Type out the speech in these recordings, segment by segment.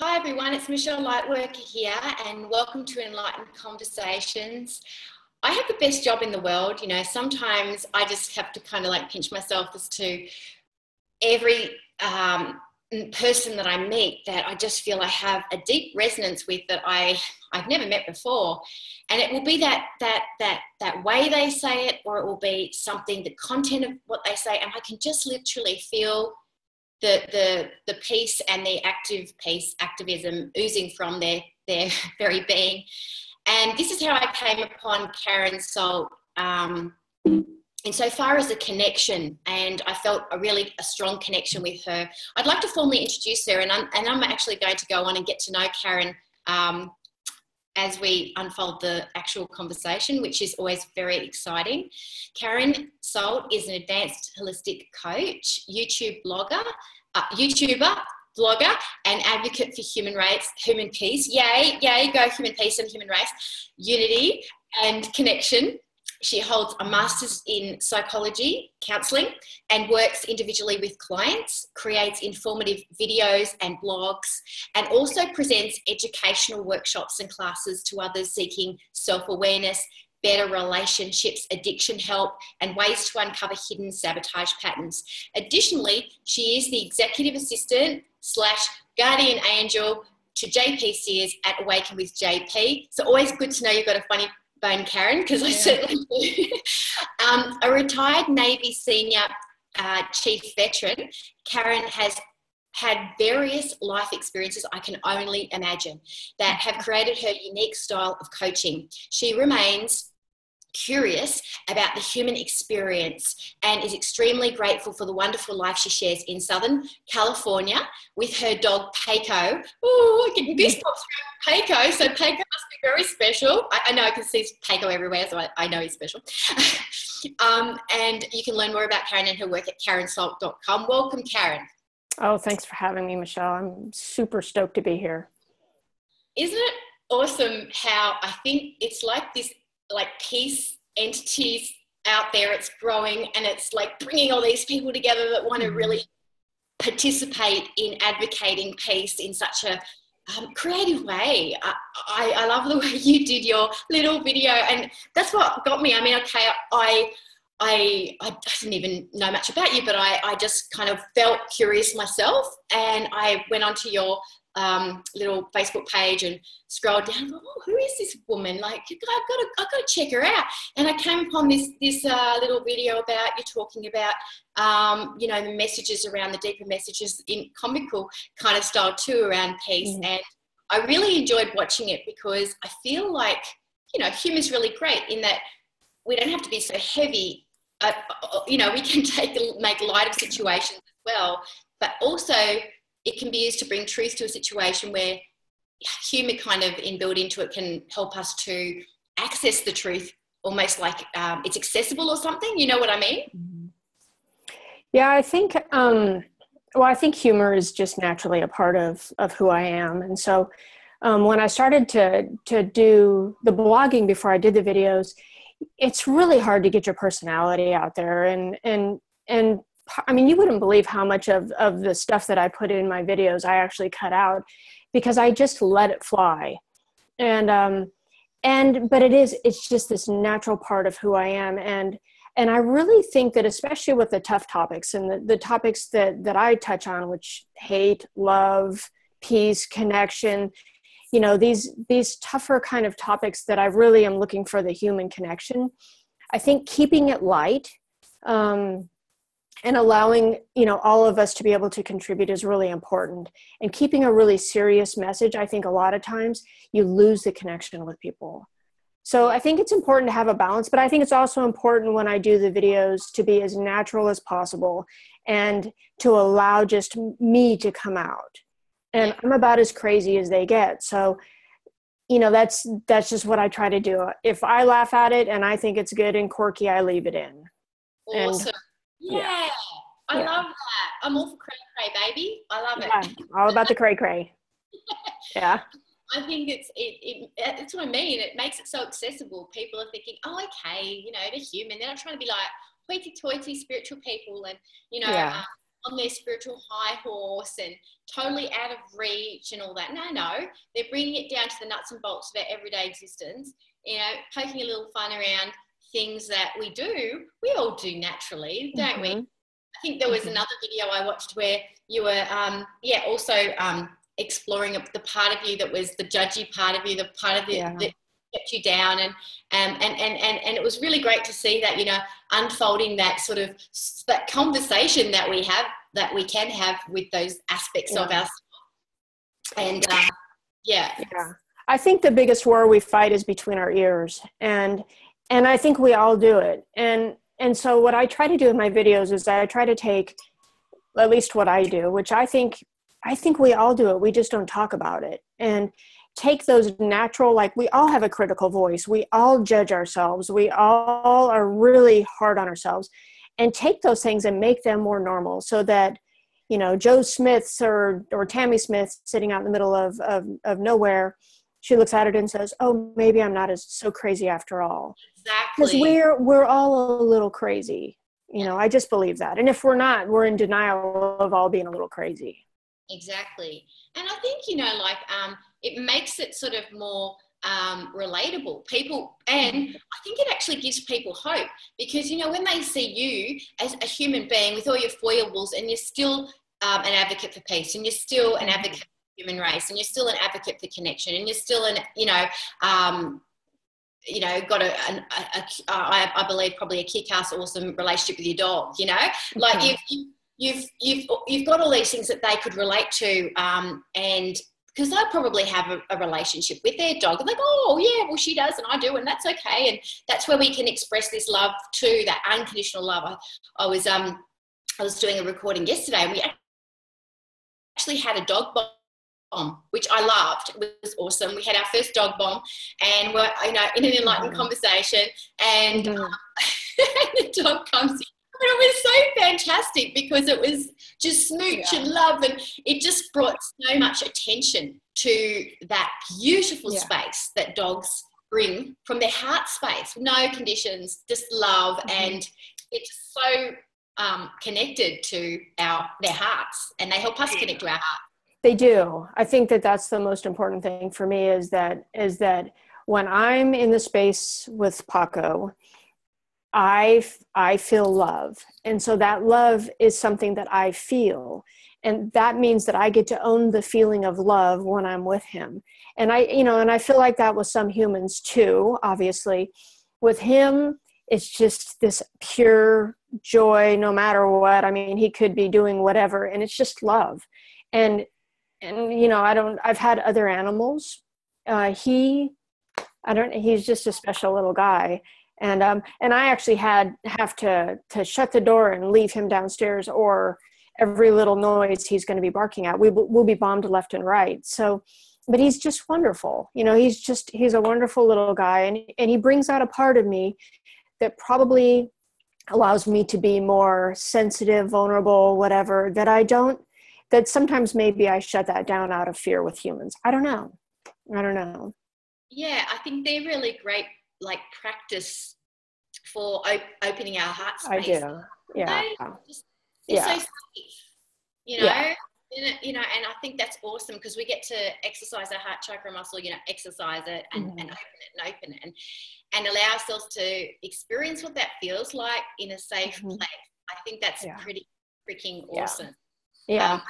Hi everyone, it's Michelle Lightworker here and welcome to Enlightened Conversations. I have the best job in the world, you know, sometimes I just have to kind of like pinch myself as to every person that I meet that I just feel I have a deep resonance with that I've never met before. And it will be that way they say it, or it will be something, the content of what they say, and I can just literally feel the peace and the activism oozing from their very being. And this is how I came upon Karen Solt, insofar as a connection, and I felt a strong connection with her. I'd like to formally introduce her, and I'm actually going to go on and get to know Karen as we unfold the actual conversation, which is always very exciting. Karen Solt is an advanced holistic coach, YouTuber, blogger, and advocate for human peace. Yay, go human peace and human race, unity and connection. She holds a master's in psychology, counselling, and works individually with clients, creates informative videos and blogs, and also presents educational workshops and classes to others seeking self-awareness, better relationships, addiction help, and ways to uncover hidden sabotage patterns. Additionally, she is the executive assistant / guardian angel to JP Sears at Awaken with JP. So always good to know you've got a funny bone, Karen, because I certainly do. A retired Navy senior chief veteran, Karen has had various life experiences I can only imagine that have created her unique style of coaching. She remains curious about the human experience and is extremely grateful for the wonderful life she shares in Southern California with her dog Paco. Oh, I'm getting goosebumps around Paco. So Paco must be very special. I know I can see Paco everywhere, so I know he's special. And you can learn more about Karen and her work at karensolt.com. Welcome, Karen. Oh, thanks for having me, Michelle. I'm super stoked to be here. Isn't it awesome how I think it's like this, like peace entities out there, it's growing, and it's like bringing all these people together that want to really participate in advocating peace in such a creative way. I love the way you did your little video, and that's what got me. I mean, okay, I didn't even know much about you, but I just kind of felt curious myself, and I went onto your little Facebook page and scrolled down and thought, oh, who is this woman? Like, I've got to check her out. And I came upon this little video about you talking about, you know, the messages around, the deeper messages in comical kind of style too around peace. And I really enjoyed watching it because I feel like, you know, humor's really great in that we don't have to be so heavy. You know, we can make light of situations as well, but also it can be used to bring truth to a situation where humour kind of inbuilt into it can help us to access the truth almost like it's accessible or something. You know what I mean? Yeah, I think, I think humor is just naturally a part of who I am. And so when I started to do the blogging before I did the videos, it's really hard to get your personality out there. And I mean, you wouldn't believe how much of the stuff that I put in my videos I actually cut out because I just let it fly. But it's just this natural part of who I am. And I really think that especially with the tough topics and the topics that I touch on, which hate, love, peace, connection, you know, these tougher kind of topics that I really am looking for the human connection. I think keeping it light, and allowing, you know, all of us to be able to contribute is really important. And keeping a really serious message, I think a lot of times you lose the connection with people. So I think it's important to have a balance, but I think it's also important when I do the videos to be as natural as possible and to allow just me to come out. And I'm about as crazy as they get. So, you know, that's just what I try to do. If I laugh at it and I think it's good and quirky, I leave it in. Awesome. Yeah. I love that. I'm all for cray, baby. I love it. All about the cray. Yeah. I think it's what I mean. It makes it so accessible. People are thinking, oh, okay, you know, they're human. They're not trying to be like hoity-toity spiritual people. And, you know, on their spiritual high horse and totally out of reach and all that. No, they're bringing it down to the nuts and bolts of our everyday existence, you know, poking a little fun around things that we all do naturally, don't we? I think there was another video I watched where you were, also exploring the part of you that was the judgy part of you, the part of you that kept you down, and it was really great to see that, you know, unfolding that sort of that conversation that we can have with those aspects of ourselves. And I think the biggest war we fight is between our ears, and I think we all do it. And so what I try to do in my videos is that I try to take at least what I do, which I think we all do it. We just don't talk about it. And take those natural, like we all have a critical voice. We all judge ourselves. We all are really hard on ourselves, and take those things and make them more normal so that, you know, Joe Smith's or Tammy Smith sitting out in the middle of nowhere, she looks at it and says, oh, maybe I'm not so crazy after all. Exactly. Because we're all a little crazy. You know, I just believe that. And if we're not, we're in denial of all being a little crazy. Exactly. And I think, you know, like it makes it sort of more relatable. People, and I think it actually gives people hope, because, you know, when they see you as a human being with all your foibles, and you're still an advocate for peace, and you're still an advocate for the human race, and you're still an advocate for connection, and you're still got I believe probably a kick-ass awesome relationship with your dog, you know, like you've got all these things that they could relate to, and because they probably have a relationship with their dog, and like, oh yeah, well she does and I do, and that's okay, and that's where we can express this love too, that unconditional love. I was doing a recording yesterday, and we actually had a dog bomb, which I loved. It was awesome. We had our first dog bomb, and we're, you know, in an enlightened conversation, and the dog comes in. And it was so fantastic because it was just smooch and love, and it just brought so much attention to that beautiful space that dogs bring from their heart space, no conditions, just love, and it's so connected to their hearts, and they help us connect to our heart. They do. I think that that's the most important thing for me is that when I'm in the space with Paco, I feel love. And so that love is something that I feel. And that means that I get to own the feeling of love when I'm with him. And I feel like that with some humans too, obviously. With him, it's just this pure joy, no matter what. I mean, he could be doing whatever, and it's just love. And you know, I've had other animals. He's just a special little guy. And I actually have to shut the door and leave him downstairs, or every little noise he's going to be barking at, we'll be bombed left and right. So, but he's just wonderful. You know, he's a wonderful little guy, and he brings out a part of me that probably allows me to be more sensitive, vulnerable, whatever, that sometimes maybe I shut that down out of fear with humans. I don't know. Yeah, I think they're really great, like, practice for opening our heart space. I do. Yeah. It's so safe, you know. Yeah. You know, and I think that's awesome because we get to exercise our heart chakra muscle, you know, exercise it and open it and allow ourselves to experience what that feels like in a safe place. I think that's pretty freaking awesome. Yeah.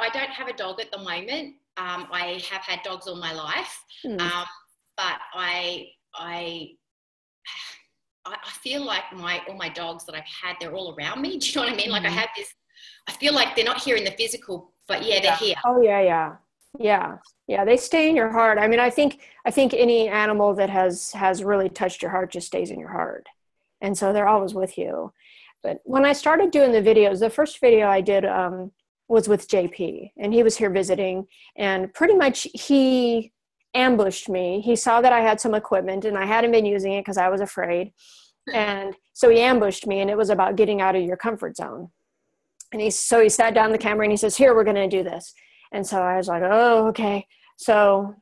I don't have a dog at the moment. I have had dogs all my life, but I feel like all my dogs that I've had, they're all around me. Do you know what I mean? Like I have this. I feel like they're not here in the physical, but they're here. Oh yeah. They stay in your heart. I mean, I think any animal that has really touched your heart just stays in your heart, and so they're always with you. But when I started doing the videos, the first video I did was with JP, and he was here visiting, and pretty much he ambushed me. He saw that I had some equipment and I hadn't been using it because I was afraid, and so he ambushed me, and it was about getting out of your comfort zone. And he sat down the camera and he says, "Here, we're going to do this." And so I was like, "Oh, okay." So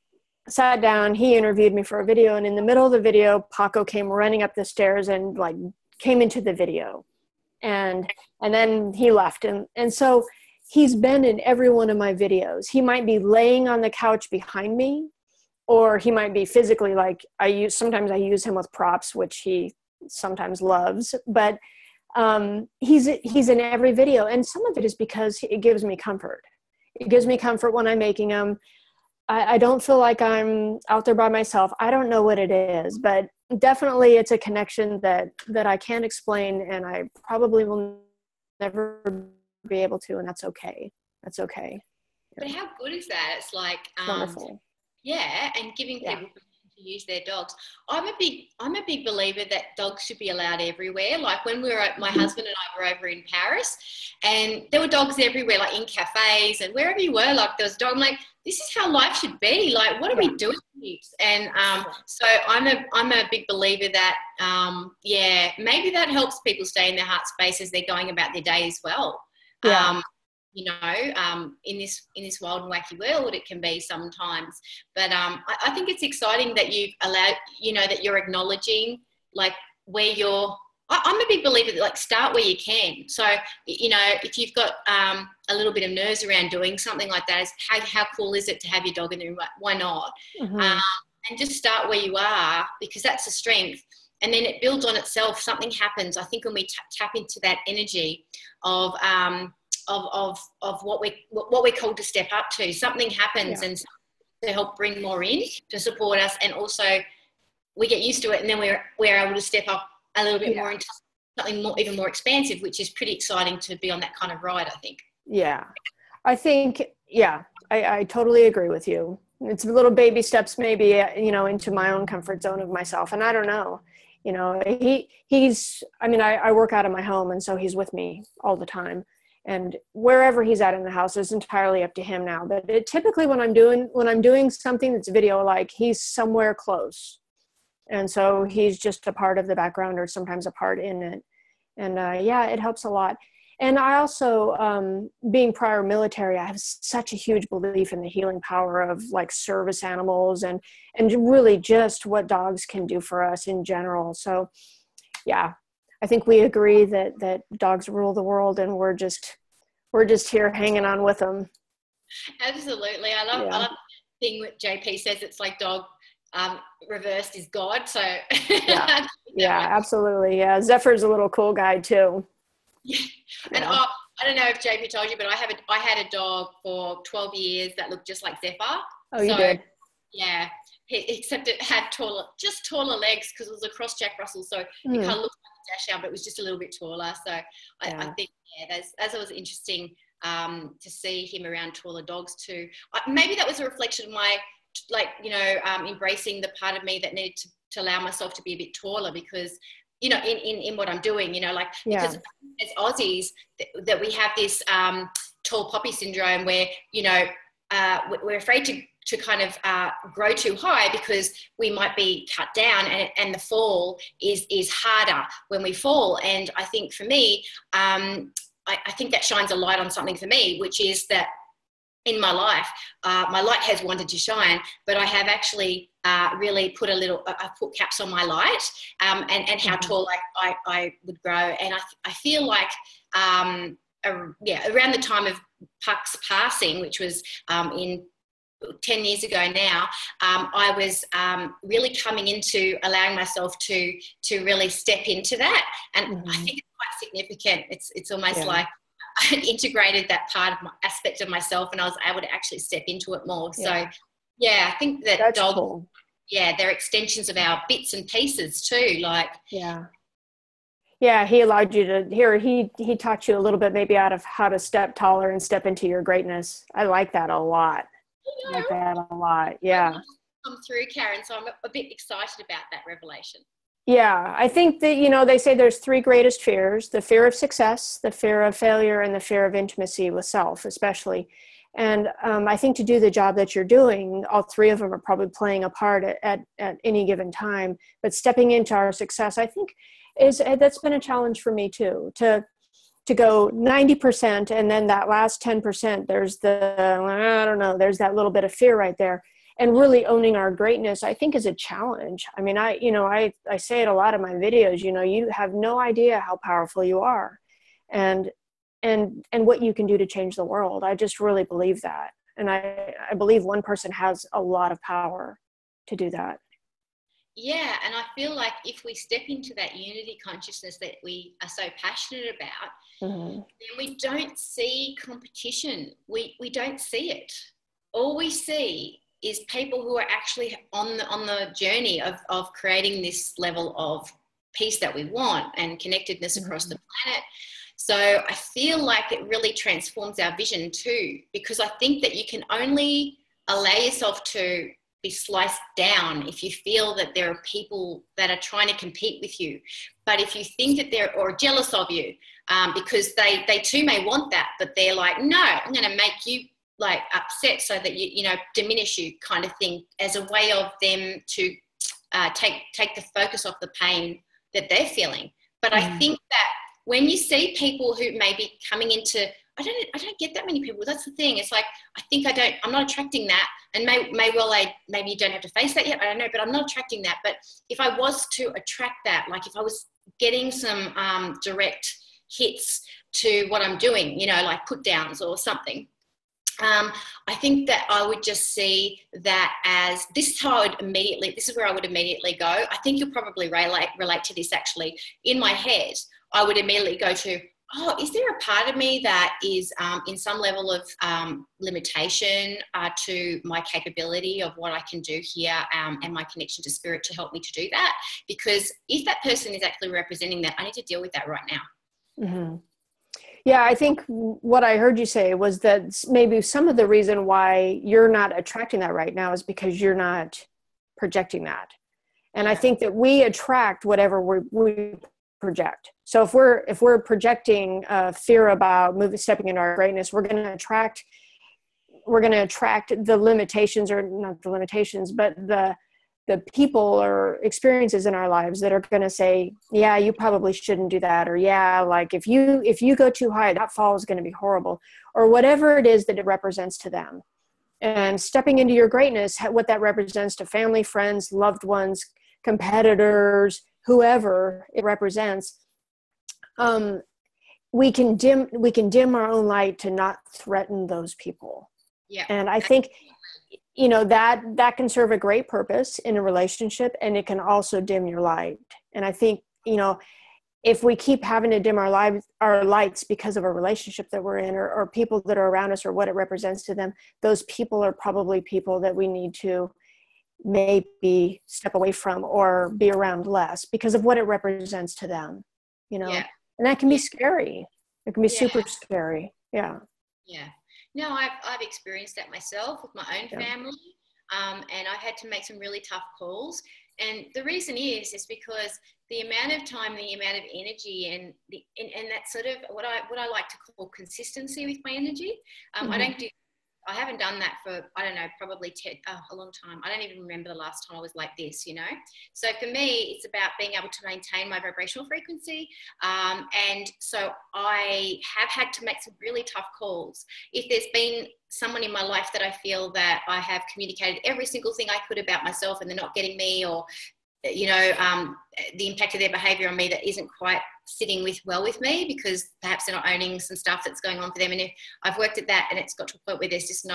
I sat down, he interviewed me for a video, and in the middle of the video, Paco came running up the stairs and like came into the video. And then he left. And so he's been in every one of my videos. He might be laying on the couch behind me, or he might be physically, like sometimes I use him with props, which he sometimes loves, but he's in every video. And some of it is because it gives me comfort. It gives me comfort when I'm making them. I don't feel like I'm out there by myself. I don't know what it is, but definitely it's a connection that I can't explain, and I probably will never be able to, and that's okay. That's okay. But how good is that? It's like, wonderful. Yeah, and giving people permission to use their dogs. I'm a big believer that dogs should be allowed everywhere. Like when my husband and I were over in Paris, and there were dogs everywhere, like in cafes and wherever you were, like there was a dog. I'm like, this is how life should be. Like, what are we doing? And so I'm a big believer that maybe that helps people stay in their heart space as they're going about their day as well. In this wild and wacky world, it can be sometimes. But I think it's exciting that you've allowed, that you're acknowledging like where you're. I'm a big believer that like start where you can. So, if you've got a little bit of nerves around doing something like that, how cool is it to have your dog in the room? Why not? Mm-hmm. And just start where you are, because that's a strength. And then it builds on itself. Something happens. I think when we tap into that energy of what we're called to step up to, something happens and to help bring more in to support us, and also we get used to it, and then we're able to step up a little bit more into something more, even more expansive, which is pretty exciting to be on that kind of ride, I think. Yeah, I think I totally agree with you. It's little baby steps, maybe into my own comfort zone of myself, and I don't know. I work out of my home, and so he's with me all the time. And wherever he's at in the house is entirely up to him now. But typically when I'm doing something that's video, like he's somewhere close. And so he's just a part of the background, or sometimes a part in it. And it helps a lot. And I also, being prior military, I have such a huge belief in the healing power of like service animals and really just what dogs can do for us in general. So I think we agree that dogs rule the world, and we're just here hanging on with them. Absolutely. I love the thing what JP says. It's like dog reversed is God. So absolutely. Yeah. Zephyr's a little cool guy too. Yeah. And I don't know if JP told you, but I had a dog for 12 years that looked just like Zephyr. Oh, you did? Yeah. Except it had taller legs, because it was a cross Jack Russell. So it kind of looked like a Dachshund, but it was just a little bit taller. So I think, as it was interesting to see him around taller dogs too. Maybe that was a reflection of my, embracing the part of me that needed to allow myself to be a bit taller, because, in what I'm doing, because as Aussies, that we have this tall poppy syndrome where, we're afraid to kind of grow too high, because we might be cut down, and the fall is harder when we fall. And I think for me, I think that shines a light on something for me, which is that in my life, my light has wanted to shine, but I have actually really put I put caps on my light, and how tall I would grow. And I feel like, around the time of Puck's passing, which was in 10 years ago now, I was really coming into allowing myself to really step into that. And I think it's quite significant. It's almost like I integrated that aspect of myself, and I was able to actually step into it more. So I think that that's dogs, cool. They're extensions of our bits and pieces too. Like, he allowed you to he taught you a little bit maybe out of how to step taller and step into your greatness. I like that a lot. Yeah. Come through, Karen. So I'm a bit excited about that revelation. Yeah, I think that, they say there's three greatest fears: the fear of success, the fear of failure, and the fear of intimacy with self, especially. And I think to do the job that you're doing, all three of them are probably playing a part at any given time. But stepping into our success, I think, that's been a challenge for me too, to go 90%, and then that last 10%, there's there's that little bit of fear right there. And really owning our greatness, I think, is a challenge. I mean, I say it a lot in my videos, you have no idea how powerful you are. and what you can do to change the world. I just really believe that. And I believe one person has a lot of power to do that. Yeah, and I feel like if we step into that unity consciousness that we are so passionate about, Mm-hmm. then we don't see competition. We don't see it. All we see is people who are actually on the journey of creating this level of peace that we want and connectedness across the planet. So I feel like it really transforms our vision too, because I think that you can only allow yourself to be sliced down if you feel that there are people that are trying to compete with you. But if you think that they're or jealous of you, because they too may want that, but they're like, no, I'm going to make you like upset so that you diminish you, kind of thing, as a way of them to take the focus off the pain that they're feeling. But I think that when you see people who may be coming into, I don't get that many people. That's the thing. It's like, I'm not attracting that. And maybe you don't have to face that yet. I don't know, but I'm not attracting that. But if I was to attract that, like if I was getting some direct hits to what I'm doing, like put downs or something, I think that I would just see that as, this is where I would immediately go. I think you'll probably relate to this actually. In my head, I would immediately go to, oh, is there a part of me that is in some level of limitation to my capability of what I can do here and my connection to spirit to help me to do that? Because if that person is actually representing that, I need to deal with that right now. Mm-hmm. Yeah, I think what I heard you say was that maybe some of the reason why you're not attracting that right now is because you're not projecting that. And I think that we attract whatever we project. So if we're projecting fear about stepping into our greatness, we're going to attract the limitations, or not the limitations, but the people or experiences in our lives that are going to say, yeah, you probably shouldn't do that. Or yeah, like if you go too high, that fall is going to be horrible, or whatever it is that it represents to them. And stepping into your greatness, what that represents to family, friends, loved ones, competitors, whoever it represents, we can dim our own light to not threaten those people. Yeah. And I think, that can serve a great purpose in a relationship, and it can also dim your light. And I think, if we keep having to dim our lights because of a relationship that we're in, or people that are around us, or what it represents to them, those people are probably people that we need to maybe step away from or be around less because of what it represents to them, Yeah. And that can be scary. It can be super scary. Yeah. Yeah. No, I've experienced that myself with my own family. And I had to make some really tough calls. And the reason is because the amount of time, the amount of energy, and that sort of what I like to call consistency with my energy. I haven't done that for, I don't know, probably a long time. I don't even remember the last time I was like this, So for me, it's about being able to maintain my vibrational frequency. And so I have had to make some really tough calls. If there's been someone in my life that I feel that I have communicated every single thing I could about myself and they're not getting me, or the impact of their behavior on me that isn't quite sitting well with me, because perhaps they're not owning some stuff that's going on for them. And if I've worked at that and it's got to a point where there's just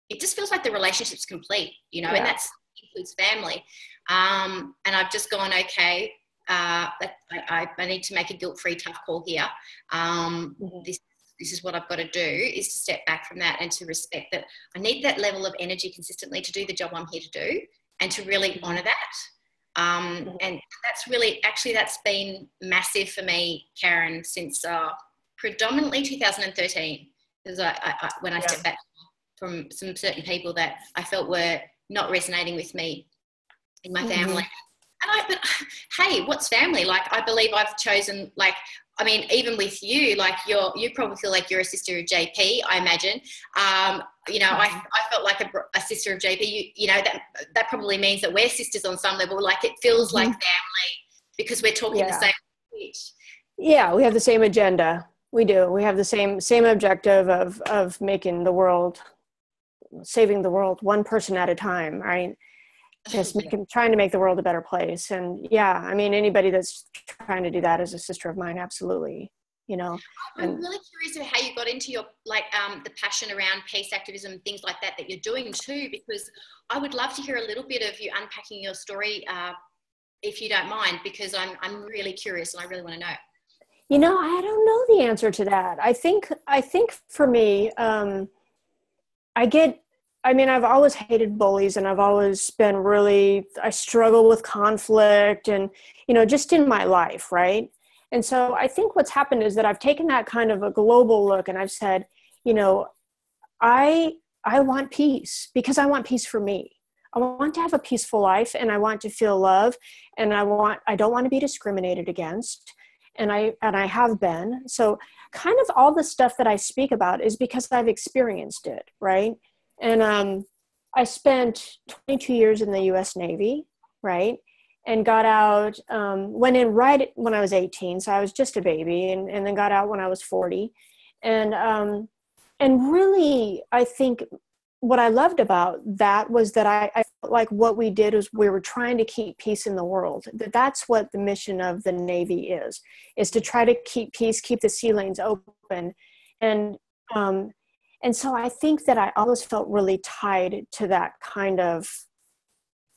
it just feels like the relationship's complete, and that includes family. And I've just gone, okay, I need to make a guilt-free tough call here. This is what I've got to do, is to step back from that and to respect that I need that level of energy consistently to do the job I'm here to do, and to really honour that. And that's been massive for me, Karen, since predominantly 2013. Because when I stepped back from some certain people that I felt were not resonating with me in my family. But hey, what's family? Like, I believe I've chosen, even with you, you probably feel like you're a sister of JP, I imagine. I felt like a sister of JP. That probably means that we're sisters on some level. Like, it feels like family because we're talking the same language. Yeah, we have the same agenda. We do. We have the same objective of making the world, saving the world one person at a time, right? Just trying to make the world a better place. And anybody that's trying to do that is a sister of mine. Absolutely. you know. I'm really curious about how you got into your, like, the passion around peace activism, things like that you're doing too, because I would love to hear a little bit of you unpacking your story, if you don't mind, because I'm really curious and I really want to know. You know, I don't know the answer to that. I think for me, I've always hated bullies, and I've always been I struggle with conflict and, you know, just in my life. Right. And so I think what's happened is that I've taken that kind of a global look, and I've said, you know, I want peace because I want peace for me. I want to have a peaceful life, and I want to feel love, and I don't want to be discriminated against. And I have been. So kind of all the stuff that I speak about is because I've experienced it. Right. And I spent 22 years in the U.S. Navy, right, and got out, went in right when I was 18, so I was just a baby, and then got out when I was 40. And really, I think what I loved about that was that I felt like what we did was we were trying to keep peace in the world. That's what the mission of the Navy is to try to keep peace, keep the sea lanes open. And so I think that I always felt really tied to that kind of,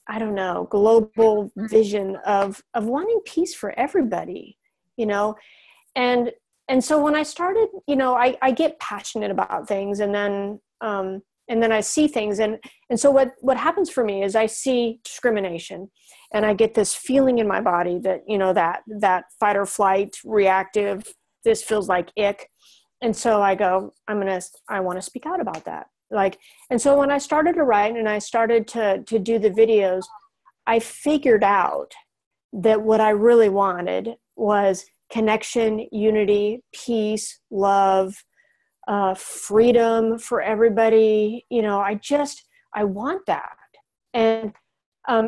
I don't know, global vision of wanting peace for everybody, you know? And so when I started, you know, I get passionate about things, and then I see things. And so what happens for me is I see discrimination, and I get this feeling in my body that, you know, that fight or flight reactive, this feels like ick. And so I go, I want to speak out about that. Like, and so when I started to write and I started to do the videos, I figured out that what I really wanted was connection, unity, peace, love, freedom for everybody. You know, I want that. And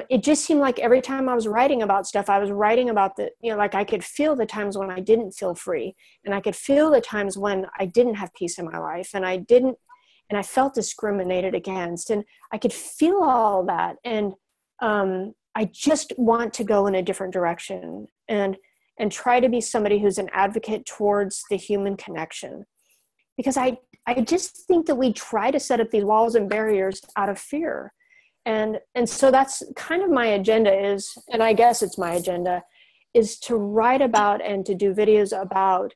it just seemed like every time I was writing about stuff, I was writing about like I could feel the times when I didn't feel free, and I could feel the times when I didn't have peace in my life, and I felt discriminated against, and I could feel all that. And I just want to go in a different direction and try to be somebody who's an advocate towards the human connection. Because I just think that we try to set up these walls and barriers out of fear. And so that's kind of my agenda is, and I guess it's my agenda, is to write about and to do videos about,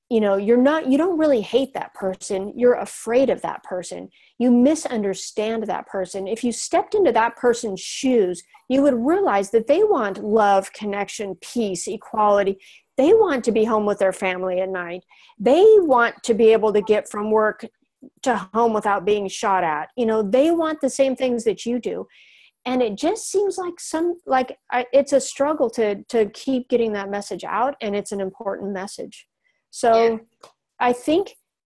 you know, you don't really hate that person. You're afraid of that person. You misunderstand that person. If you stepped into that person's shoes, you would realize that they want love, connection, peace, equality. They want to be home with their family at night. They want to be able to get from work to home without being shot at. You know, they want the same things that you do. And it just seems like it's a struggle to keep getting that message out. And it's an important message. So yeah. I think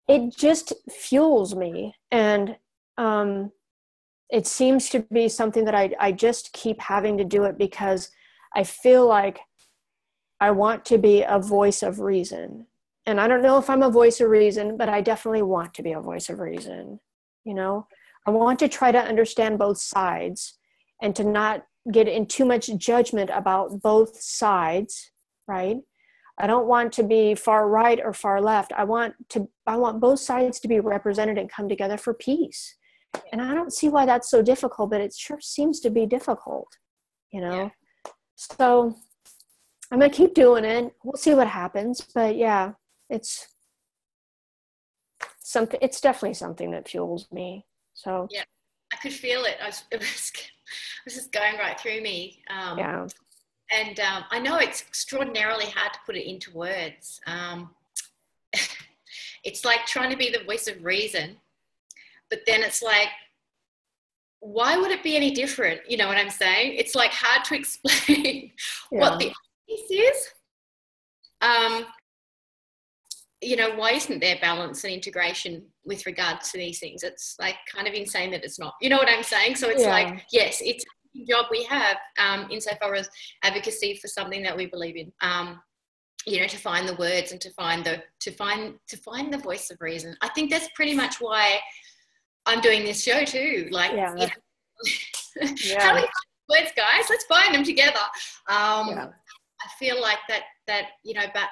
it just fuels me. And it seems to be something that I just keep having to do it because I feel like I want to be a voice of reason. And I don't know if I'm a voice of reason, but I definitely want to be a voice of reason. You know, I want to try to understand both sides and to not get in too much judgment about both sides, right? I don't want to be far right or far left. I want both sides to be represented and come together for peace. And I don't see why that's so difficult, but it sure seems to be difficult, you know? Yeah. So I'm going to keep doing it. We'll see what happens. But yeah, it's definitely something that fuels me. So yeah, I could feel it. It was just going right through me. Yeah. And I know it's extraordinarily hard to put it into words. It's like trying to be the voice of reason, but then it's like, why would it be any different? You know what I'm saying? It's like hard to explain what the piece is. You know, why isn't there balance and integration with regards to these things? It's like kind of insane that it's not. You know what I'm saying? So it's like, yes, it's a job we have insofar as advocacy for something that we believe in. You know, to find the words and to find the voice of reason. I think that's pretty much why I'm doing this show too. Like, you know, how do we find words, guys? Let's find them together. I feel like that, you know, but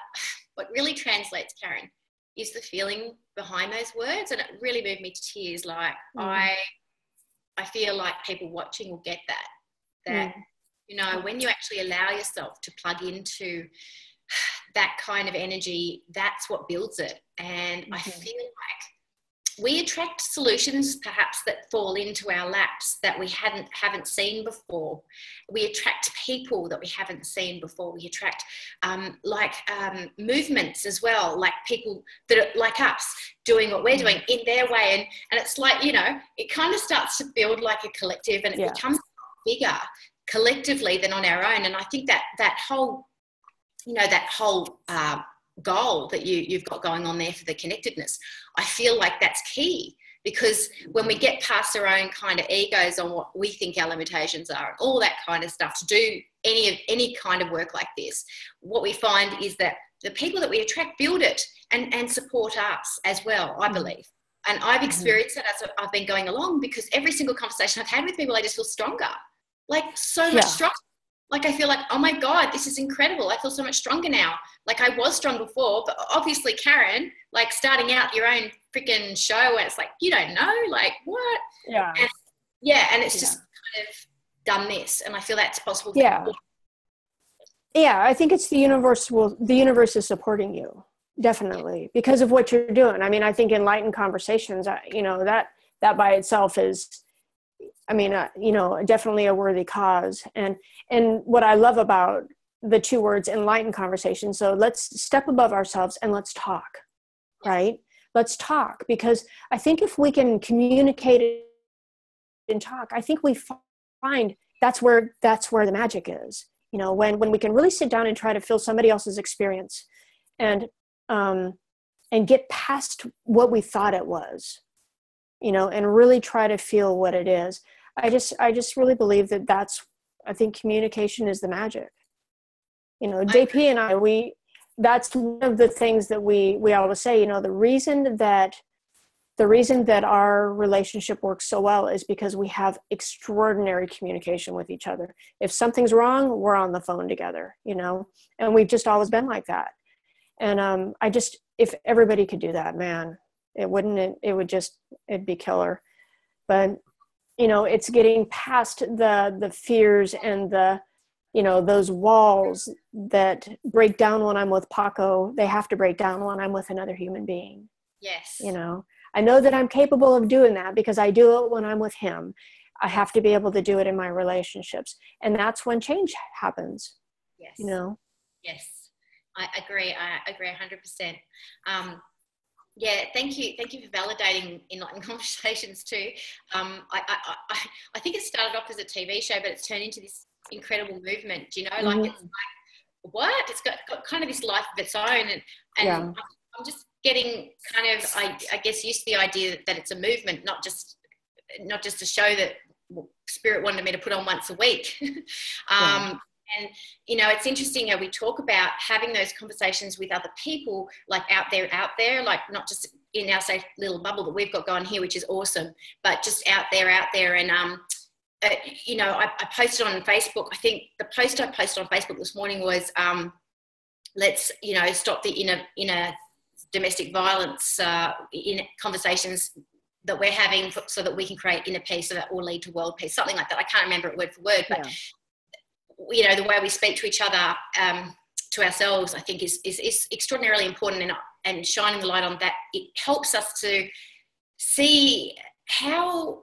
what really translates, Karen, is the feeling behind those words. And it really moved me to tears. Like, I feel like people watching will get that, you know, when you actually allow yourself to plug into that kind of energy, that's what builds it. And I feel like we attract solutions perhaps that fall into our laps that we haven't seen before. We attract people that we haven't seen before. We attract movements as well, like people that are like us doing what we're doing in their way. And it's like, you know, it kind of starts to build like a collective, and it becomes bigger collectively than on our own. And I think that whole goal that you've got going on there for the connectedness, I feel like that's key, because when we get past our own kind of egos on what we think our limitations are and all that kind of stuff to do any kind of work like this, what we find is that the people that we attract build it and support us as well, I believe. And I've experienced that as I've been going along, because every single conversation I've had with people, I just feel stronger, like so much stronger. Like, I feel like, oh my God, this is incredible. I feel so much stronger now. Like, I was strong before, but obviously, Karen, like starting out your own freaking show, and it's like, you don't know, like, what? Yeah. And it's just kind of done this. And I feel that's possible. Yeah. Yeah. I think it's the universe is supporting you, definitely, because of what you're doing. I mean, I think Enlightened Conversations, you know, that by itself is, I mean, you know, definitely a worthy cause. And what I love about the two words, enlightened conversation. So let's step above ourselves and let's talk, right? Let's talk, because I think if we can communicate and talk, I think we find that's where the magic is. You know, when we can really sit down and try to feel somebody else's experience and get past what we thought it was, you know, and really try to feel what it is. I just really believe I think communication is the magic. You know, JP and I, that's one of the things that we always say, you know, the reason that our relationship works so well is because we have extraordinary communication with each other. If something's wrong, we're on the phone together, you know, and we've just always been like that. And if everybody could do that, man, it'd be killer. But, you know, it's getting past the fears and those walls that break down when I'm with Paco. They have to break down when I'm with another human being. Yes. You know, I know that I'm capable of doing that because I do it when I'm with him. I have to be able to do it in my relationships. And that's when change happens. Yes. You know? Yes. I agree 100%. Yeah, thank you for validating Enlightened Conversations too. I think it started off as a TV show, but it's turned into this incredible movement. You know, like it's like, what? It's got kind of this life of its own, and I'm just getting kind of, I guess, used to the idea that it's a movement, not just a show that Spirit wanted me to put on once a week. And, you know, it's interesting how we talk about having those conversations with other people, like out there, like not just in our safe little bubble that we've got going here, which is awesome, but just out there. And, you know, I posted on Facebook. I think the post I posted on Facebook this morning was, let's, you know, stop the inner domestic violence in conversations that we're having so that we can create inner peace, so that will lead to world peace, something like that. I can't remember it word for word, but you know, the way we speak to each other, to ourselves, I think is extraordinarily important, and shining the light on that, it helps us to see how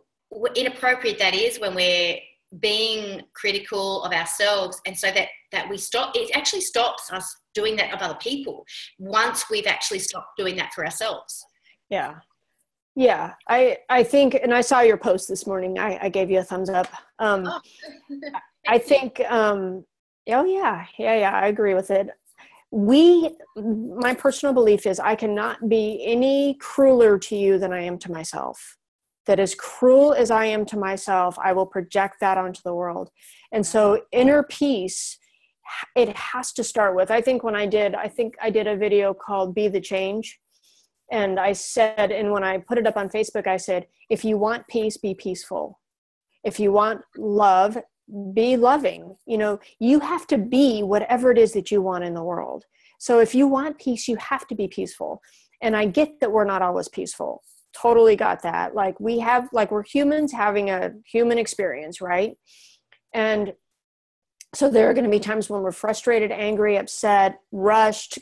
inappropriate that is when we're being critical of ourselves, and so that we stop. It actually stops us doing that of other people once we've actually stopped doing that for ourselves. Yeah, I think, and I saw your post this morning. I gave you a thumbs up. I think, I agree with it. My personal belief is I cannot be any crueler to you than I am to myself. That as cruel as I am to myself, I will project that onto the world. And so inner peace, it has to start with, I think I did a video called Be the Change. And I said, and when I put it up on Facebook, I said, if you want peace, be peaceful. If you want love, be loving. You know, you have to be whatever it is that you want in the world. So if you want peace, you have to be peaceful. And I get that we're not always peaceful. Totally got that. Like we're humans having a human experience, right? And so there are going to be times when we're frustrated, angry, upset, rushed,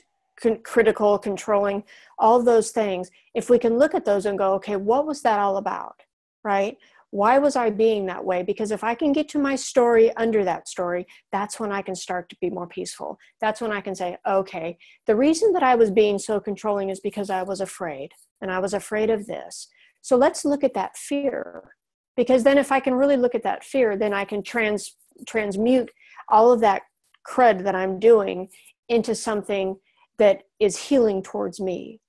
critical, controlling, all of those things. If we can look at those and go, okay, what was that all about, right? Why was I being that way? Because if I can get to my story under that story, that's when I can start to be more peaceful. That's when I can say, okay, the reason that I was being so controlling is because I was afraid, and I was afraid of this. So let's look at that fear. Because then if I can really look at that fear, then I can transmute all of that crud that I'm doing into something that is healing towards me.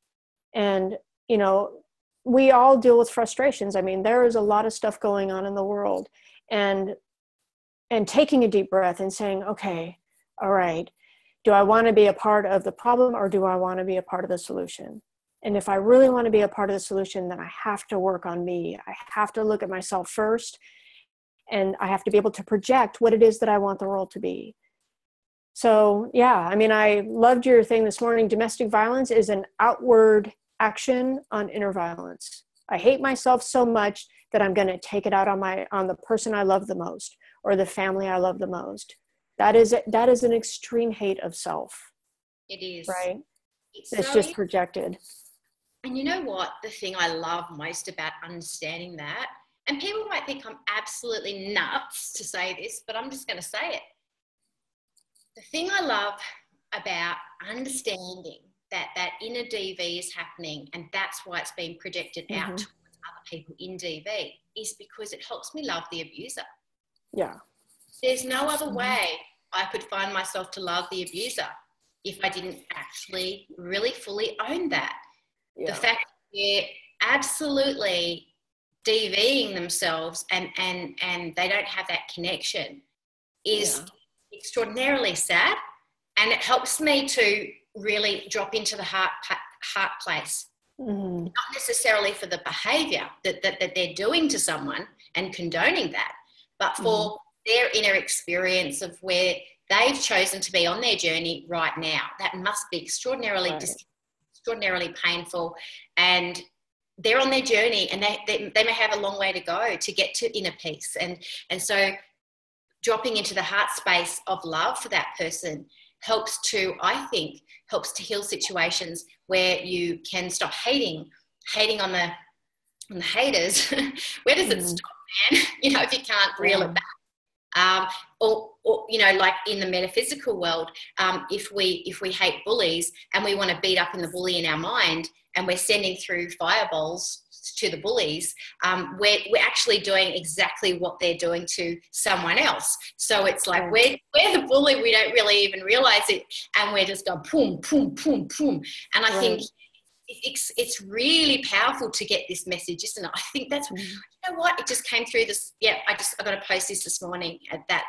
And, you know, we all deal with frustrations. I mean, there is a lot of stuff going on in the world, and taking a deep breath and saying, okay, all right, do I want to be a part of the problem, or do I want to be a part of the solution? And if I really want to be a part of the solution, then I have to work on me. I have to look at myself first, and I have to be able to project what it is that I want the world to be. So yeah, I mean, I loved your thing this morning. Domestic violence is an outward action on inner violence. I hate myself so much that I'm going to take it out on the person I love the most, or the family I love the most. That is an extreme hate of self. It is. Right? It's just projected. And you know what? The thing I love most about understanding that, and people might think I'm absolutely nuts to say this, but I'm just going to say it. The thing I love about understanding that inner DV is happening, and that's why it's being projected out towards other people in DV, is because it helps me love the abuser. Yeah. There's no other way I could find myself to love the abuser if I didn't actually really fully own that. Yeah. The fact that they're absolutely DVing themselves and they don't have that connection is extraordinarily sad, and it helps me to really drop into the heart place. Not necessarily for the behaviour that they're doing to someone and condoning that, but for their inner experience of where they've chosen to be on their journey right now. That must be extraordinarily extraordinarily painful, and they're on their journey, and they may have a long way to go to get to inner peace, and so dropping into the heart space of love for that person helps to heal situations where you can stop hating on the haters. Where does it stop, man? You know, if you can't reel it back. Or you know, like in the metaphysical world, if we hate bullies and we want to beat up in the bully in our mind, and we're sending through fireballs to the bullies, we're actually doing exactly what they're doing to someone else. So it's like we're the bully, we don't really even realize it, and we're just going boom, boom, boom, boom. And I think it's really powerful to get this message, isn't it? I think that's, you know what, it just came through this. Yeah, I got to post this morning, that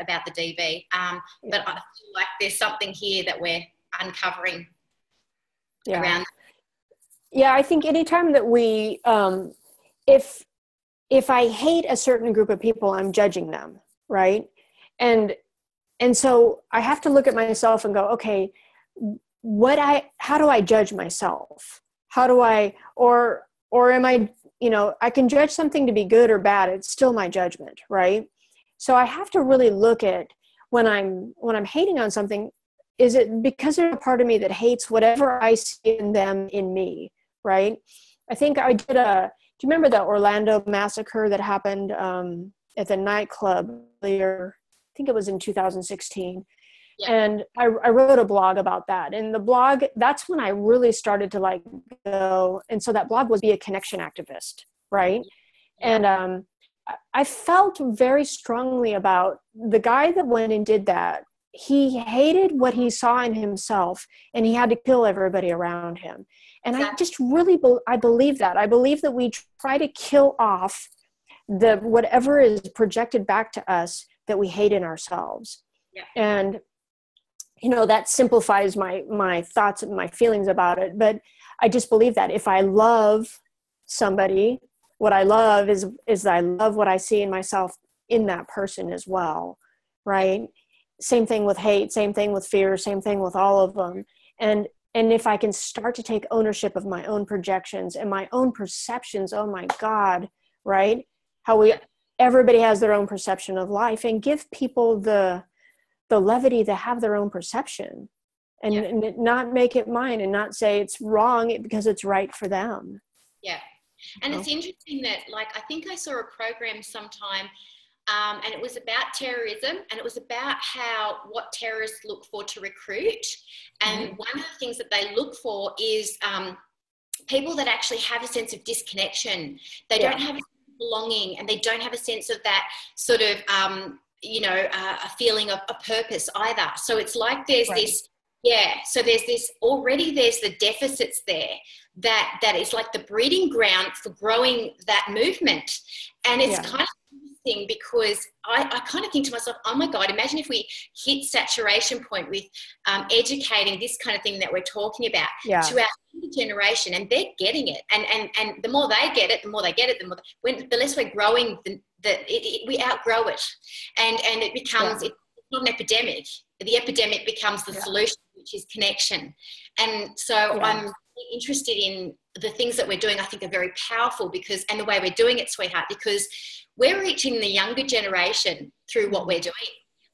about the DV. But I feel like there's something here that we're uncovering around. Yeah, I think anytime that we, if I hate a certain group of people, I'm judging them, right? And so I have to look at myself and go, okay, how do I judge myself? How do I, or am I, you know, I can judge something to be good or bad. It's still my judgment, right? So I have to really look at when I'm hating on something, is it because there's a part of me that hates whatever I see in them in me, right? I think I did do you remember the Orlando massacre that happened at the nightclub earlier? I think it was in 2016. Yeah. And I wrote a blog about that. And the blog, that's when I really started to go. And so that blog was Be a Connection Activist, right? Yeah. And I felt very strongly about the guy that went and did that. He hated what he saw in himself, and he had to kill everybody around him. And I just really, I believe that. I believe that we try to kill off whatever is projected back to us that we hate in ourselves. Yeah. And, you know, that simplifies my thoughts and my feelings about it. But I just believe that if I love somebody, what I love is I love what I see in myself in that person as well, right? Same thing with hate, same thing with fear, same thing with all of them. And if I can start to take ownership of my own projections and my own perceptions, oh my God, right? Everybody has their own perception of life, and give people the levity to have their own perception, and not make it mine, and not say it's wrong because it's right for them. Yeah. And it's interesting that, like, I think I saw a program sometime, and it was about terrorism, and it was about what terrorists look for to recruit. And one of the things that they look for is people that actually have a sense of disconnection. They don't have a sense of belonging, and they don't have a sense of that sort of, a feeling of a purpose either. So it's like there's this, so there's the deficits there that is like the breeding ground for growing that movement. And it's kind of interesting because I kind of think to myself, oh my God, imagine if we hit saturation point with educating this kind of thing that we're talking about to our generation, and they're getting it. And the more they get it, the the less we're growing, we outgrow it. And it becomes, it's not an epidemic. The epidemic becomes the solution, which is connection. And so I'm interested in the things that we're doing. I think are very powerful and the way we're doing it, sweetheart, because we're reaching the younger generation through what we're doing.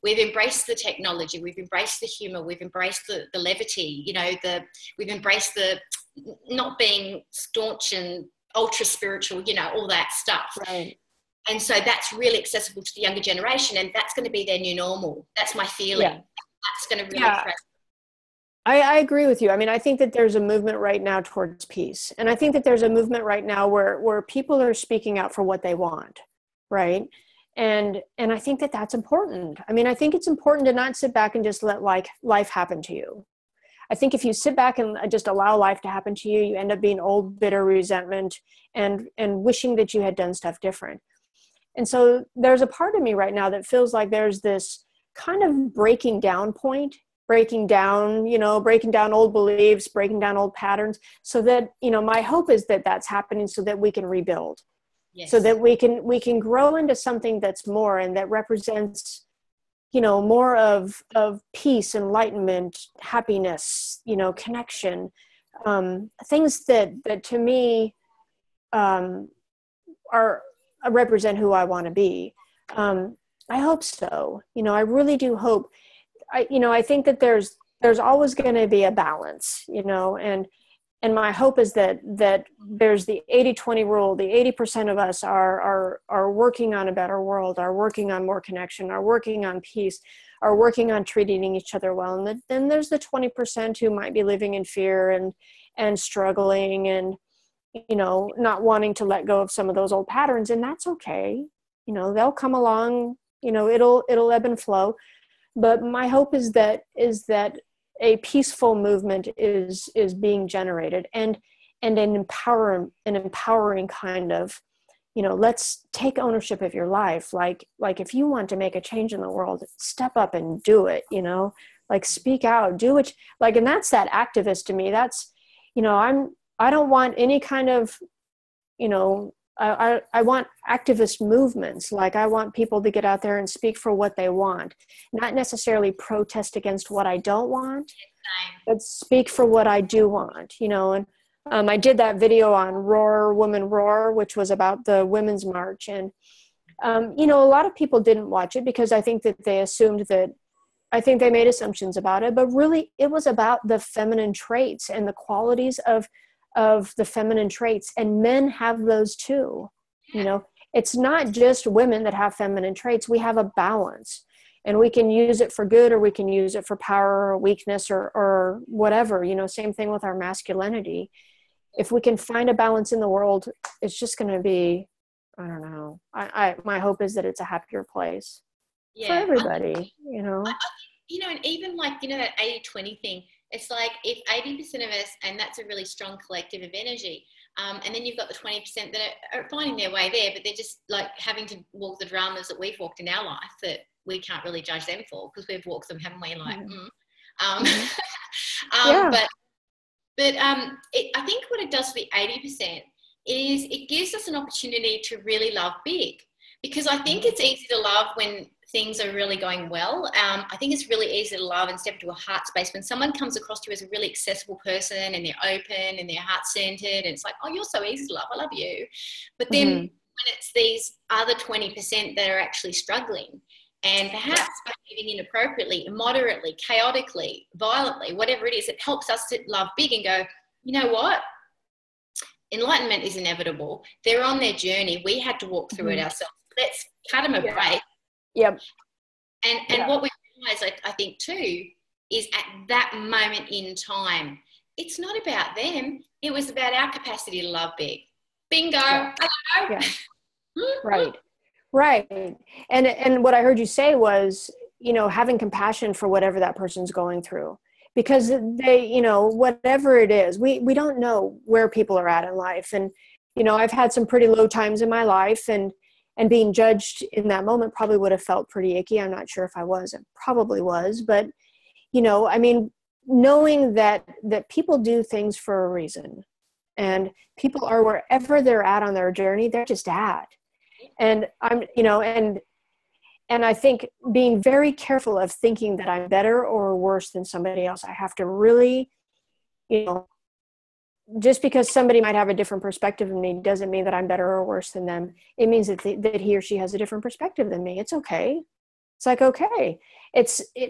We've embraced the technology, we've embraced the humor, we've embraced the levity, we've embraced the not being staunch and ultra spiritual, all that stuff. Right. And so that's really accessible to the younger generation, and that's going to be their new normal. That's my feeling. Yeah. That's going to really press. I agree with you. I mean, I think that there's a movement right now towards peace. And I think that there's a movement right now where people are speaking out for what they want, right? And I think that that's important. I mean, I think it's important to not sit back and just let life happen to you. I think if you sit back and just allow life to happen to you, you end up being old, bitter resentment and wishing that you had done stuff different. And so there's a part of me right now that feels like there's this kind of breaking down point, breaking down old beliefs, breaking down old patterns, so that, my hope is that that's happening so that we can rebuild, so that we can grow into something that's more, and that represents, more of peace, enlightenment, happiness, connection, things that to me represent who I want to be. I hope so. I really do hope. I think that there's always going to be a balance, and my hope is that there's the 80-20 rule. The 80% of us are working on a better world, are working on more connection, are working on peace, are working on treating each other well. And then there's the 20% who might be living in fear and struggling and, not wanting to let go of some of those old patterns. And that's okay. They'll come along, it'll ebb and flow. But my hope is that a peaceful movement is being generated, and an empowering kind of, let's take ownership of your life. Like if you want to make a change in the world, step up and do it, speak out, do it. And that's that activist to me. That's, I don't want any kind of, I want activist movements. I want people to get out there and speak for what they want, not necessarily protest against what I don't want, but speak for what I do want, and I did that video on Roar, Women Roar, which was about the Women's March. And, a lot of people didn't watch it because I think that they assumed I think they made assumptions about it, but really it was about the feminine traits and the qualities of the feminine traits, and men have those too. It's not just women that have feminine traits. We have a balance, and we can use it for good, or we can use it for power or weakness or whatever, same thing with our masculinity. If we can find a balance in the world, it's just going to be, I don't know. My hope is that it's a happier place for everybody, and even that 80-20 thing, it's like if 80% of us, and that's a really strong collective of energy, and then you've got the 20% that are finding their way there, but they're just having to walk the dramas that we've walked in our life that we can't really judge them for because we've walked them, haven't we? But I think what it does for the 80% is it gives us an opportunity to really love big, because I think it's easy to love when things are really going well. I think it's really easy to love and step into a heart space when someone comes across to you as a really accessible person and they're open and they're heart-centered, and it's like, oh, you're so easy to love, I love you. But then when it's these other 20% that are actually struggling and perhaps behaving inappropriately, immoderately, chaotically, violently, whatever it is, it helps us to love big and go, you know what? Enlightenment is inevitable. They're on their journey. We had to walk through it ourselves. Let's cut them a break. Yep. And what we realize, I think too, is at that moment in time, it's not about them. It was about our capacity to love big. Bingo. Yeah. Right. Right. And what I heard you say was, you know, having compassion for whatever that person's going through, because they, you know, whatever it is, we don't know where people are at in life. And, you know, I've had some pretty low times in my life, and being judged in that moment probably would have felt pretty icky. I'm not sure if I was. It probably was. But, you know, I mean, knowing that people do things for a reason, and people are wherever they're at on their journey, they're just at. And I'm, you know, and I think being very careful of thinking that I'm better or worse than somebody else. I have to really, you know, just because somebody might have a different perspective than me doesn't mean that I'm better or worse than them. It means that that he or she has a different perspective than me. It's okay. It's like, okay.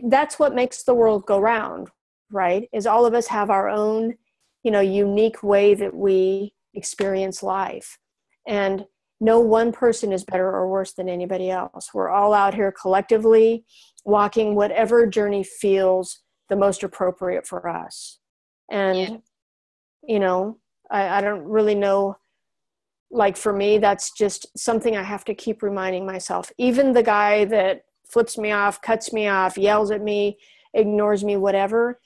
That's what makes the world go round, right? Is all of us have our own, you know, unique way that we experience life. And no one person is better or worse than anybody else. We're all out here collectively walking whatever journey feels the most appropriate for us. And, you know, I don't really know, like for me, that's just something I have to keep reminding myself. Even the guy that flips me off, cuts me off, yells at me, ignores me, whatever,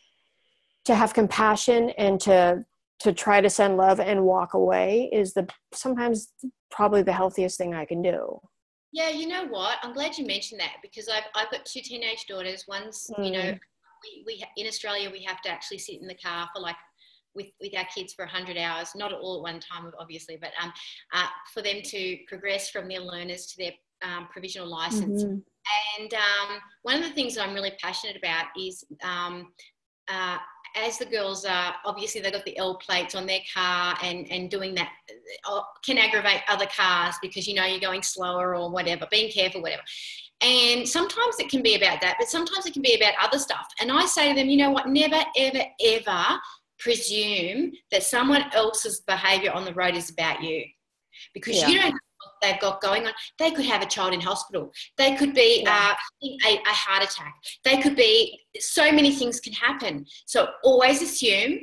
to have compassion and to try to send love and walk away is sometimes probably the healthiest thing I can do. Yeah, you know what? I'm glad you mentioned that, because I've got 2 teenage daughters. One's, you know, we in Australia, we have to actually sit in the car for like with our kids for 100 hours, not all at one time, obviously, but for them to progress from their learners to their provisional license. And one of the things that I'm really passionate about is as the girls are, obviously they've got the L plates on their car, and doing that can aggravate other cars because, you know, you're going slower or whatever, being careful, whatever. And sometimes it can be about that, but sometimes it can be about other stuff. And I say to them, you know what, never, ever, ever presume that someone else's behaviour on the road is about you, because you don't know what they've got going on. They could have a child in hospital. They could be having a heart attack. They could be, so many things can happen. So always assume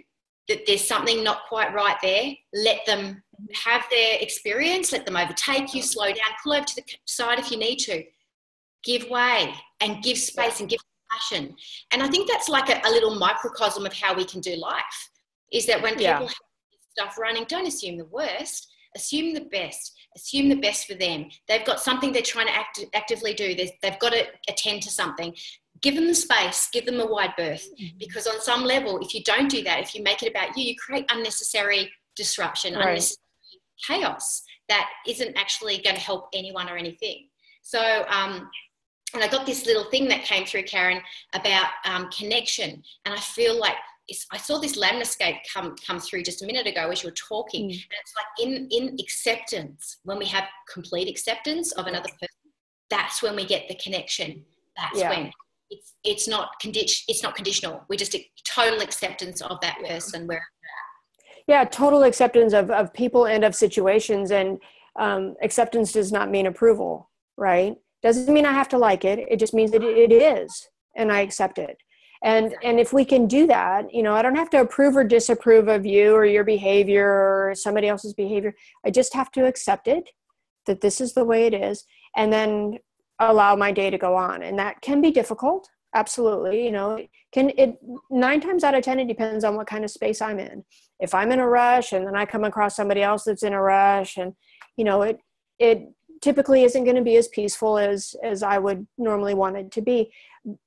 that there's something not quite right there. Let them have their experience. Let them overtake you. Slow down. Pull over to the side if you need to. Give way and give space and give compassion. And I think that's like a little microcosm of how we can do life, is that when people have stuff running, don't assume the worst. Assume the best. Assume the best for them. They've got something they're trying to actively do. They've got to attend to something. Give them the space. Give them a wide berth. Because on some level, if you don't do that, if you make it about you, you create unnecessary disruption, unnecessary chaos that isn't actually going to help anyone or anything. So, and I got this little thing that came through, Karen, about connection. And I feel like I saw this landscape come through just a minute ago as you were talking. And it's like in acceptance, when we have complete acceptance of another person, that's when we get the connection. That's when it's not conditional. We just total acceptance of that person where they're at. Yeah, total acceptance of people and of situations. And acceptance does not mean approval, right? Doesn't mean I have to like it. It just means that it is, and I accept it. And if we can do that, you know, I don't have to approve or disapprove of you or your behavior or somebody else's behavior. I just have to accept it, that this is the way it is, and then allow my day to go on. And that can be difficult. Absolutely. You know, 9 times out of 10, it depends on what kind of space I'm in. If I'm in a rush and then I come across somebody else that's in a rush, and, you know, it typically isn't going to be as peaceful as I would normally want it to be.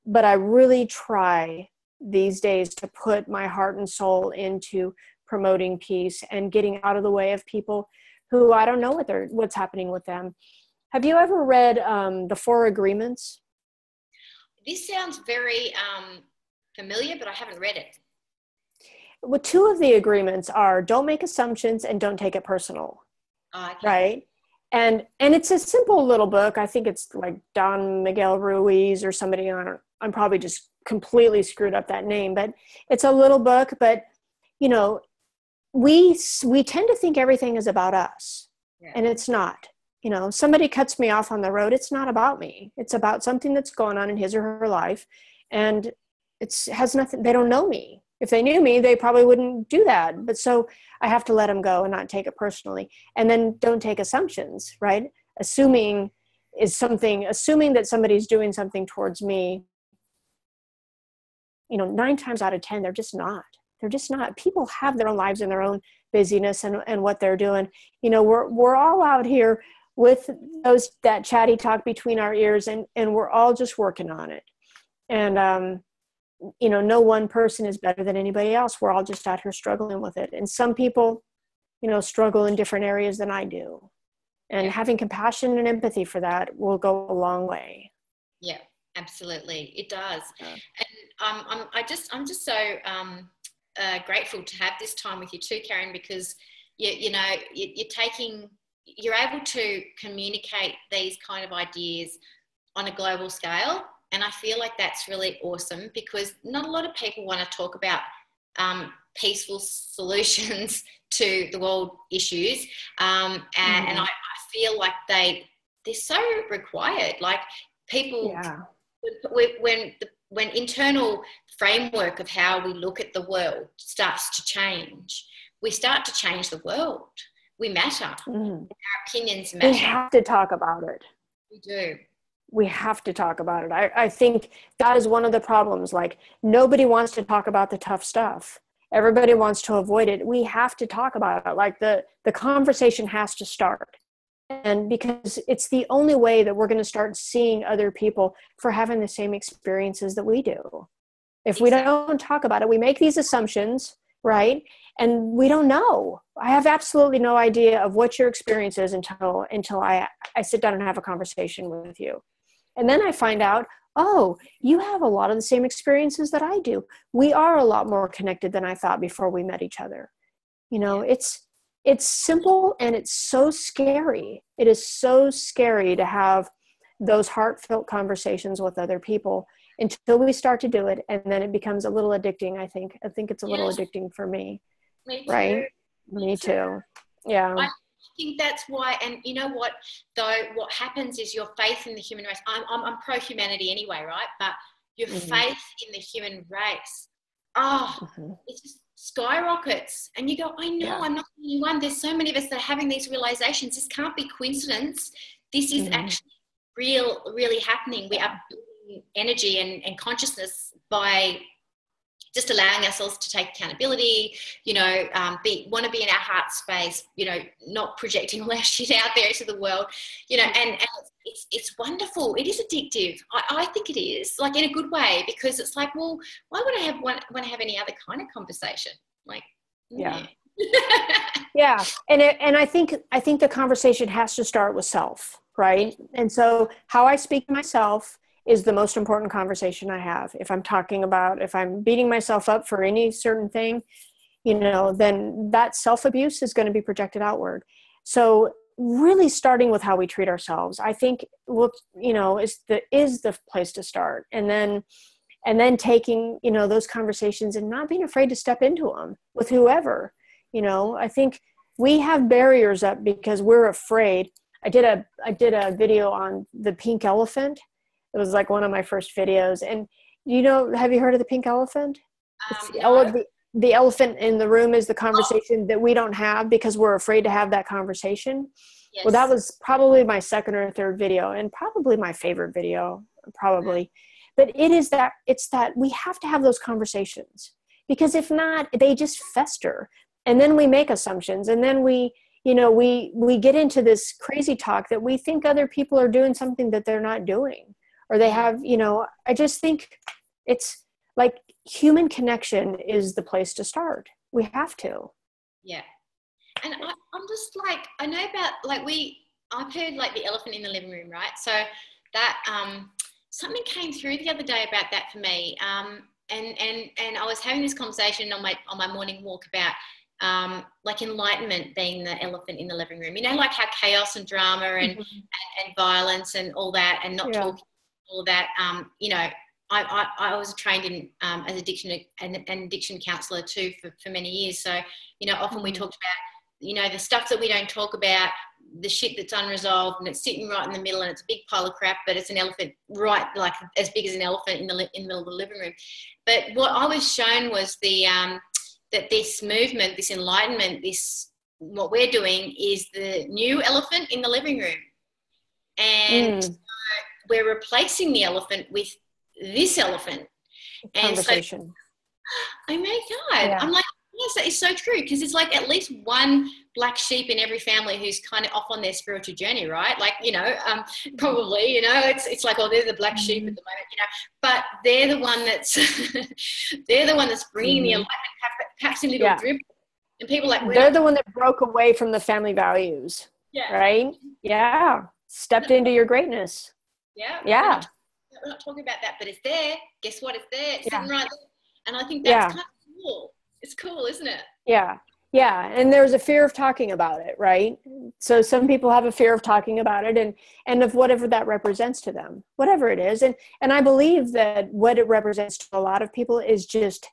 But I really try these days to put my heart and soul into promoting peace and getting out of the way of people who I don't know what's happening with them. Have you ever read The 4 Agreements? this sounds very familiar, but I haven't read it. Well, two of the agreements are don't make assumptions and don't take it personal. Okay. Right. And it's a simple little book. I think it's like Don Miguel Ruiz or somebody. I'm probably just completely screwed up that name, but it's a little book. But, you know, we tend to think everything is about us, and it's not. You know, somebody cuts me off on the road. It's not about me. It's about something that's going on in his or her life. And has nothing, they don't know me. If they knew me, they probably wouldn't do that. But so I have to let them go and not take it personally. And then don't take assumptions, right? Assuming that somebody's doing something towards me, you know, 9 times out of 10, they're just not. They're just not. People have their own lives and their own busyness and what they're doing. You know, we're all out here with that chatty talk between our ears, and we're all just working on it. And, you know, no one person is better than anybody else. We're all just out here struggling with it. And some people, you know, struggle in different areas than I do. And having compassion and empathy for that will go a long way. Yeah, absolutely. It does. And I'm just so grateful to have this time with you too, Karen, because you're able to communicate these kind of ideas on a global scale. And I feel like that's really awesome, because not a lot of people want to talk about peaceful solutions to the world issues. And I feel like they're so required. Like people, when internal framework of how we look at the world starts to change, we start to change the world. We matter. Our opinions matter. We have to talk about it. We do. We have to talk about it. I think that is one of the problems. Like, nobody wants to talk about the tough stuff. Everybody wants to avoid it. We have to talk about it. Like, the conversation has to start. And because it's the only way that we're going to start seeing other people for having the same experiences that we do. If we don't talk about it, we make these assumptions, right? And we don't know. I have absolutely no idea of what your experience is until I sit down and have a conversation with you. And then I find out, oh, you have a lot of the same experiences that I do. We are a lot more connected than I thought before we met each other. You know, it's simple, and it's so scary. It is so scary to have those heartfelt conversations with other people until we start to do it. And then it becomes a little addicting, I think. I think it's a little addicting for me. Me too. Right? Me too. Yeah. I think that's why, and you know what, though, what happens is your faith in the human race, I'm pro-humanity anyway, right? But your faith in the human race, it just skyrockets. And you go, I know, I'm not the only one. There's so many of us that are having these realizations. This can't be coincidence. This is actually really happening. We are building energy and consciousness by just allowing ourselves to take accountability, you know, want to be in our heart space, you know, not projecting all our shit out there to the world, you know, and it's wonderful. It is addictive. I think it is, like, in a good way, because it's like, well, why would I want to have any other kind of conversation? Like, yeah. And I think the conversation has to start with self, right? And so how I speak to myself is the most important conversation I have. If I'm beating myself up for any certain thing, you know, then that self-abuse is going to be projected outward. So really starting with how we treat ourselves, I think, you know, is the place to start. And then taking, you know, those conversations and not being afraid to step into them with whoever. You know, I think we have barriers up because we're afraid. I did a video on the pink elephant. It was like one of my first videos. And, you know, have you heard of the pink elephant? The elephant in the room is the conversation that we don't have because we're afraid to have that conversation. Yes. Well, that was probably my second or third video, and probably my favorite video, probably. But it's that we have to have those conversations, because if not, they just fester. And then we make assumptions, and then we get into this crazy talk that we think other people are doing something that they're not doing. Or they have, you know, I just think it's like human connection is the place to start. We have to. Yeah. And I'm just like, I know about, like, I've heard like the elephant in the living room, right? So that, something came through the other day about that for me. And I was having this conversation on my morning walk about like enlightenment being the elephant in the living room. You know, like how chaos and drama and violence and all that, and not talking, all that. You know, I was trained in as an addiction counsellor too for many years. So, you know, often we talked about, you know, the stuff that we don't talk about, the shit that's unresolved, and it's sitting right in the middle, and it's a big pile of crap, but it's an elephant right, like as big as an elephant in the middle of the living room. But what I was shown was that this movement, this enlightenment, what we're doing is the new elephant in the living room, and we're replacing the elephant with this elephant. Conversation. And so, oh my God, I'm like, yes, that is so true, because it's like at least one black sheep in every family who's kind of off on their spiritual journey, right? Like, you know, probably, you know, it's like, oh, they're the black sheep at the moment, you know, but they're the one that's they're the one that's bringing the enlightenment, perhaps in little drip, and people like, they're the one that broke away from the family values, right? Yeah, stepped into your greatness. We're not talking about that, but it's there. Guess what? It's there. It's sitting right there. And I think that's kind of cool. It's cool, isn't it? Yeah. And there's a fear of talking about it, right? So some people have a fear of talking about it and of whatever that represents to them, whatever it is. And I believe that what it represents to a lot of people is just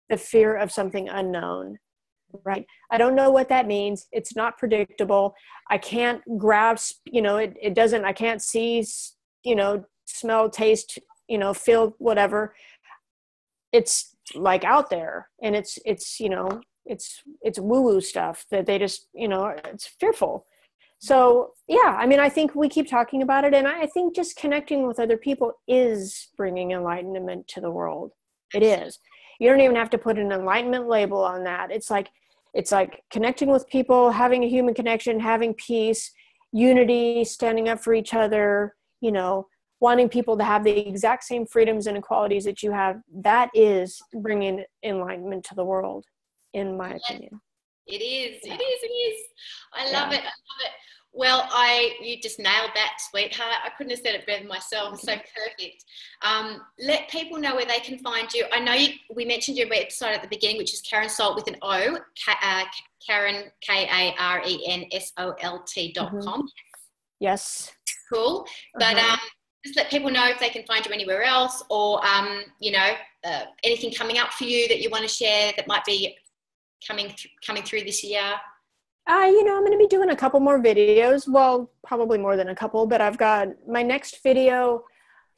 the fear of something unknown, right? I don't know what that means. It's not predictable. I can't grasp, you know, it doesn't, I can't see, you know, smell, taste, you know, feel, whatever. It's like out there, and it's, you know, it's woo-woo stuff that they just, you know, it's fearful. So yeah, I mean, I think we keep talking about it, and I think just connecting with other people is bringing enlightenment to the world. It is. You don't even have to put an enlightenment label on that. It's like connecting with people, having a human connection, having peace, unity, standing up for each other, you know, wanting people to have the exact same freedoms and equalities that you have. That is bringing enlightenment to the world, in my opinion. It is. It is. I love it. Well, you just nailed that, sweetheart. I couldn't have said it better than myself. It's so perfect. Let people know where they can find you. I know we mentioned your website at the beginning, which is Karen Solt with an O, Karen, KarenSolt.com. Yes. Cool. But just let people know if they can find you anywhere else, or, you know, anything coming up for you that you want to share that might be coming through this year. You know, I'm going to be doing a couple more videos. Well, probably more than a couple, but I've got my next video,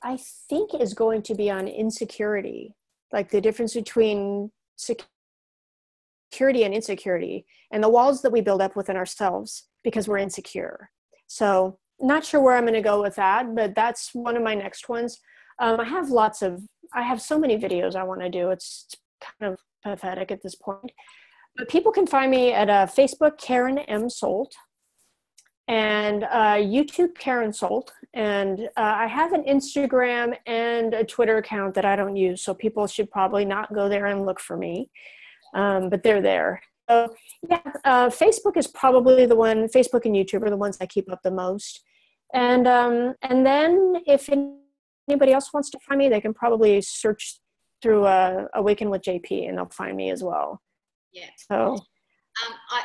I think, is going to be on insecurity, like the difference between security and insecurity, and the walls that we build up within ourselves because we're insecure. So not sure where I'm going to go with that, but that's one of my next ones. I have so many videos I want to do. It's kind of pathetic at this point. But people can find me at Facebook, Karen M. Solt, and YouTube, Karen Solt. And I have an Instagram and a Twitter account that I don't use, so people should probably not go there and look for me. But they're there. So yeah, Facebook is probably the one. Facebook and YouTube are the ones I keep up the most. And then if anybody else wants to find me, they can probably search through Awaken with JP, and they'll find me as well. Yeah. So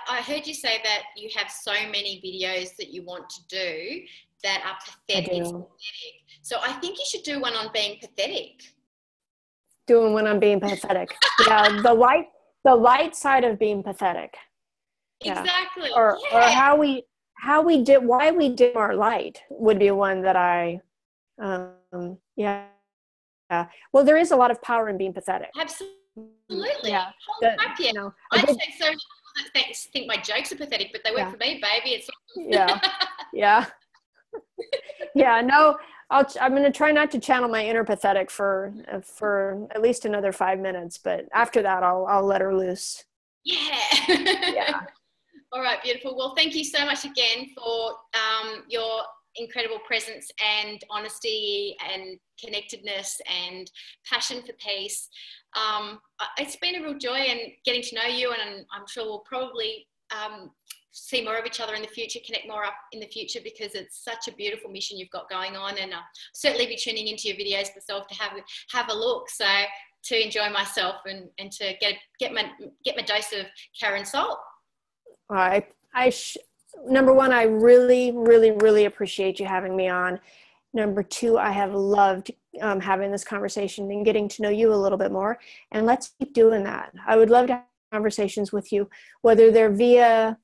I heard you say that you have so many videos that you want to do that are pathetic. It's pathetic. So I think you should do one on being pathetic. Doing one on being pathetic. Yeah, the light side of being pathetic. Yeah. Exactly. Or why we dim our light would be one that I well, there is a lot of power in being pathetic. Absolutely. Yeah. You know, I'd say so many people that think my jokes are pathetic, but they work for me, baby. It's yeah. No, I'm going to try not to channel my inner pathetic for at least another 5 minutes, but after that, I'll let her loose. Yeah. All right, beautiful. Well, thank you so much again for your incredible presence and honesty and connectedness and passion for peace. It's been a real joy and getting to know you, and I'm sure we'll probably see more of each other in the future, connect more up in the future, because it's such a beautiful mission you've got going on. And certainly be tuning into your videos myself to have a look. So to enjoy myself and to get my dose of Karen Solt. Number one, I really, really, really appreciate you having me on. Number two, I have loved having this conversation and getting to know you a little bit more. And let's keep doing that. I would love to have conversations with you, whether they're via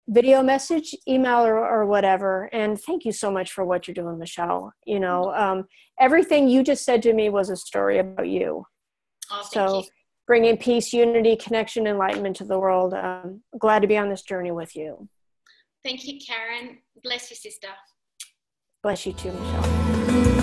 video message, email, or whatever. And thank you so much for what you're doing, Michelle. You know, everything you just said to me was a story about you. Oh, thank you. Bringing peace, unity, connection, enlightenment to the world. Glad to be on this journey with you. Thank you, Karen. Bless you, sister. Bless you too, Michelle.